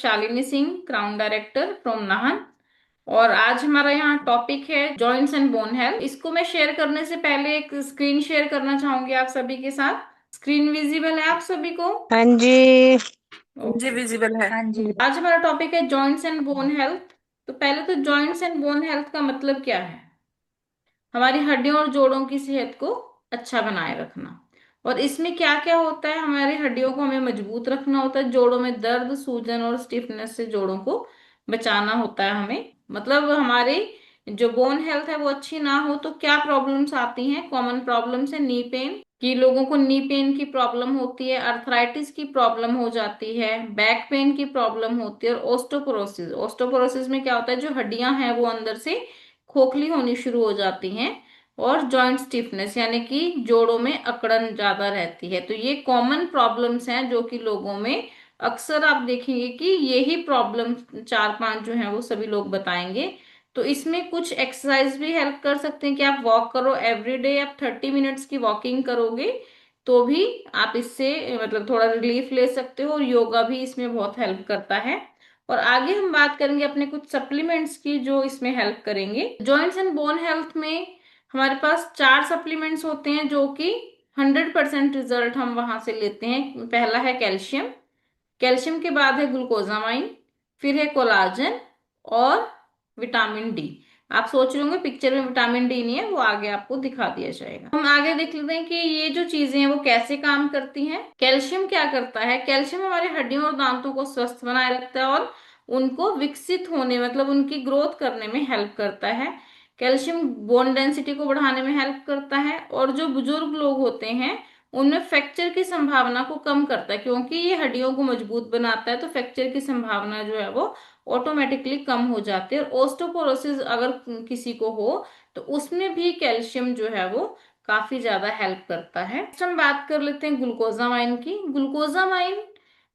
Shalini Singh, crown director from Nahan. और आज हमारा यहाँ टॉपिक है जॉइंट्स एंड बोन हेल्थ। इसको मैं शेयर करने से पहले एक स्क्रीन शेयर करना चाहूंगी आप सभी के साथ। स्क्रीन विजिबल है आप सभी को? हाँ जी। ओके। जी विजिबल है। हाँ जी। आज हमारा टॉपिक है जॉइंट्स एंड बोन हेल्थ। तो पहले तो जॉइंट्स एंड बोन हेल्थ का मतलब क्या है? हमारी हड्डियों और जोड़ों की सेहत को अच्छा बनाए रखना। और इसमें क्या क्या होता है? हमारी हड्डियों को हमें मजबूत रखना होता है, जोड़ों में दर्द, सूजन और स्टिफनेस से जोड़ों को बचाना होता है हमें। मतलब हमारी जो बोन हेल्थ है वो अच्छी ना हो तो क्या प्रॉब्लम्स आती हैं? कॉमन प्रॉब्लम्स है नी पेन, कि लोगों को नी पेन की प्रॉब्लम होती है, अर्थराइटिस की प्रॉब्लम हो जाती है, बैक पेन की प्रॉब्लम होती है, और ओस्टोपोरोसिस। ओस्टोपोरोसिस में क्या होता है, जो हड्डियां हैं वो अंदर से खोखली होनी शुरू हो जाती हैं। और जॉइंट स्टिफनेस यानी कि जोड़ों में अकड़न ज्यादा रहती है। तो ये कॉमन प्रॉब्लम्स हैं जो कि लोगों में अक्सर आप देखेंगे कि यही प्रॉब्लम चार पांच जो हैं वो सभी लोग बताएंगे। तो इसमें कुछ एक्सरसाइज भी हेल्प कर सकते हैं कि आप वॉक करो एवरीडे। आप 30 मिनट्स की वॉकिंग करोगे तो भी आप इससे मतलब थोड़ा रिलीफ ले सकते हो, और योगा भी इसमें बहुत हेल्प करता है। और आगे हम बात करेंगे अपने कुछ सप्लीमेंट्स की जो इसमें हेल्प करेंगे। जॉइंट्स एंड बोन हेल्थ में हमारे पास चार सप्लीमेंट्स होते हैं जो कि 100% रिजल्ट हम वहां से लेते हैं। पहला है कैल्शियम। कैल्शियम के बाद है ग्लूकोजामाइन, फिर है कोलाजन, और विटामिन डी। आप सोच रहे होंगे पिक्चर में विटामिन डी नहीं है, वो आगे आपको दिखा दिया जाएगा। हम आगे देख लेते हैं कि ये जो चीजें हैं वो कैसे काम करती हैं। कैल्शियम क्या करता है? कैल्शियम हमारी हड्डियों और दांतों को स्वस्थ बनाए रखता है और उनको विकसित होने मतलब उनकी ग्रोथ करने में हेल्प करता है। कैल्शियम बोन डेंसिटी को बढ़ाने में हेल्प करता है, और जो बुजुर्ग लोग होते हैं उनमें फ्रैक्चर की संभावना को कम करता है, क्योंकि ये हड्डियों को मजबूत बनाता है। तो फ्रैक्चर की संभावना जो है वो ऑटोमेटिकली कम हो जाती है। और ओस्टोपोरोसिस अगर किसी को हो तो उसमें भी कैल्शियम जो है वो काफी ज्यादा हेल्प करता है। नेक्स्ट हम बात कर लेते हैं ग्लूकोजामाइन की। ग्लूकोजामाइन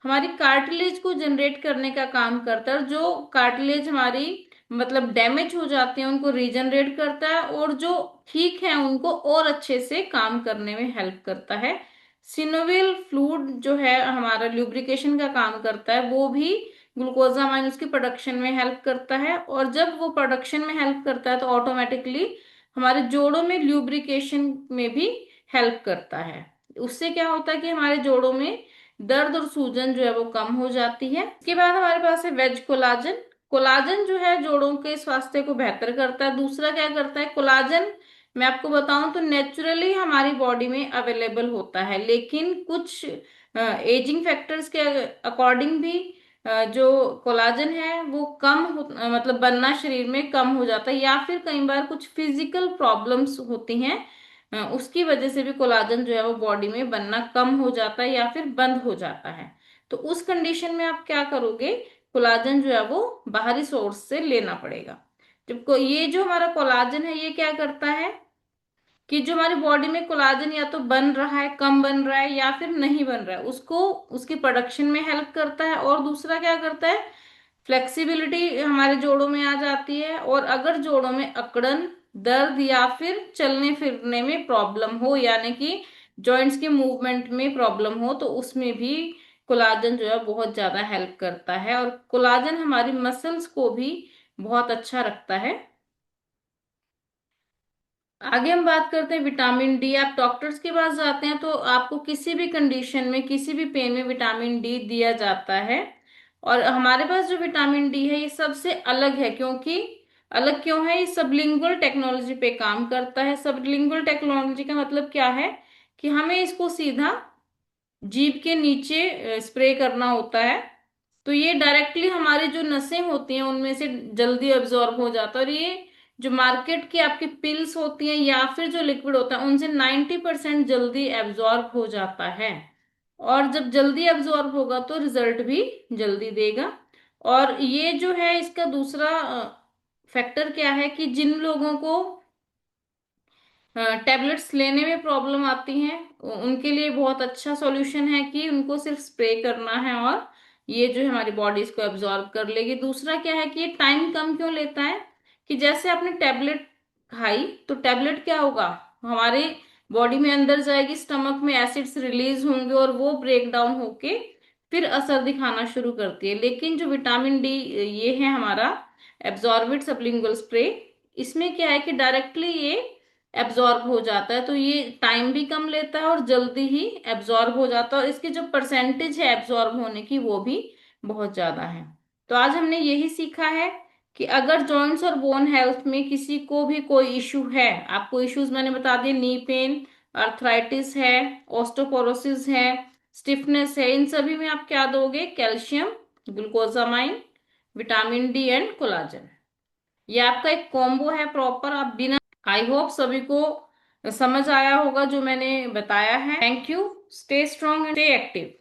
हमारी कार्टिलेज को जनरेट करने का काम करता है, और जो कार्टिलेज हमारी मतलब डैमेज हो जाते हैं उनको रीजनरेट करता है, और जो ठीक है उनको और अच्छे से काम करने में हेल्प करता है। सिनोविल फ्लूइड जो है हमारा ल्यूब्रिकेशन का काम करता है, वो भी ग्लूकोजामाइन उसकी प्रोडक्शन में हेल्प करता है। और जब वो प्रोडक्शन में हेल्प करता है तो ऑटोमेटिकली हमारे जोड़ों में ल्यूब्रिकेशन में भी हेल्प करता है। उससे क्या होता है कि हमारे जोड़ों में दर्द और सूजन जो है वो कम हो जाती है। इसके बाद हमारे पास है वेज कोलाजन। कोलाजन जो है जोड़ों के स्वास्थ्य को बेहतर करता है। दूसरा क्या करता है कोलाजन? मैं आपको बताऊं तो नेचुरली हमारी बॉडी में अवेलेबल होता है, लेकिन कुछ एजिंग फैक्टर्स के अकॉर्डिंग भी जो कोलाजन है वो मतलब बनना शरीर में कम हो जाता है, या फिर कई बार कुछ फिजिकल प्रॉब्लम्स होती हैं उसकी वजह से भी कोलाजन जो है वो बॉडी में बनना कम हो जाता है या फिर बंद हो जाता है। तो उस कंडीशन में आप क्या करोगे? कोलाजन जो है वो बाहरी सोर्स से लेना पड़ेगा। ये जो हमारा कोलाजन है ये क्या करता है कि जो हमारी बॉडी में कोलाजन या तो बन रहा है, कम बन रहा है, या फिर नहीं बन रहा है, उसको उसकी प्रोडक्शन में हेल्प करता है। और दूसरा क्या करता है, फ्लेक्सिबिलिटी हमारे जोड़ों में आ जाती है। और अगर जोड़ों में अकड़न, दर्द या फिर चलने फिरने में प्रॉब्लम हो, यानी कि जॉइंट्स के मूवमेंट में प्रॉब्लम हो, तो उसमें भी कोलाजन जो है बहुत ज्यादा हेल्प करता है। और कोलाजन हमारी मसल्स को भी बहुत अच्छा रखता है। आगे हम बात करते हैं विटामिन डी। आप डॉक्टर्स के पास जाते हैं तो आपको किसी भी कंडीशन में किसी भी पेन में विटामिन डी दिया जाता है। और हमारे पास जो विटामिन डी है ये सबसे अलग है, क्योंकि अलग क्यों है? ये सबलिंगुअल टेक्नोलॉजी पे काम करता है। सबलिंगुअल टेक्नोलॉजी का मतलब क्या है कि हमें इसको सीधा जीभ के नीचे स्प्रे करना होता है। तो ये डायरेक्टली हमारी जो नसें होती हैं उनमें से जल्दी अब्जॉर्ब हो जाता है। और ये जो मार्केट की आपकी पिल्स होती हैं या फिर जो लिक्विड होता है उनसे 90% जल्दी एब्जॉर्ब हो जाता है। और जब जल्दी एब्जॉर्ब होगा तो रिजल्ट भी जल्दी देगा। और ये जो है इसका दूसरा फैक्टर क्या है कि जिन लोगों को टेबलेट्स लेने में प्रॉब्लम आती हैं उनके लिए बहुत अच्छा सॉल्यूशन है कि उनको सिर्फ स्प्रे करना है, और ये जो है हमारी बॉडी इसको एब्जॉर्ब कर लेगी। दूसरा क्या है कि ये टाइम कम क्यों लेता है, कि जैसे आपने टेबलेट खाई तो टेबलेट क्या होगा, हमारे बॉडी में अंदर जाएगी, स्टमक में एसिड्स रिलीज होंगे और वो ब्रेक डाउन होके फिर असर दिखाना शुरू करती है। लेकिन जो विटामिन डी ये है हमारा एब्जॉर्बिड सबलिंगुअल स्प्रे, इसमें क्या है कि डायरेक्टली ये एब्जॉर्ब हो जाता है, तो ये टाइम भी कम लेता है और जल्दी ही एब्जॉर्ब हो जाता है, और इसकी जो परसेंटेज है एब्जॉर्ब होने की वो भी बहुत ज्यादा है। तो आज हमने यही सीखा है कि अगर जॉइंट्स और बोन हेल्थ में किसी को भी कोई इशू है, आपको इश्यूज मैंने बता दिए, नी पेन, अर्थराइटिस है, ऑस्टोपोरोसिस है, स्टिफनेस है, इन सभी में आप क्या दोगे? Calcium, glucosamine, vitamin D and collagen. ये आपका एक कॉम्बो है प्रॉपर, आप बिना, आई होप सभी को समझ आया होगा जो मैंने बताया है। Thank you. Stay strong and stay active.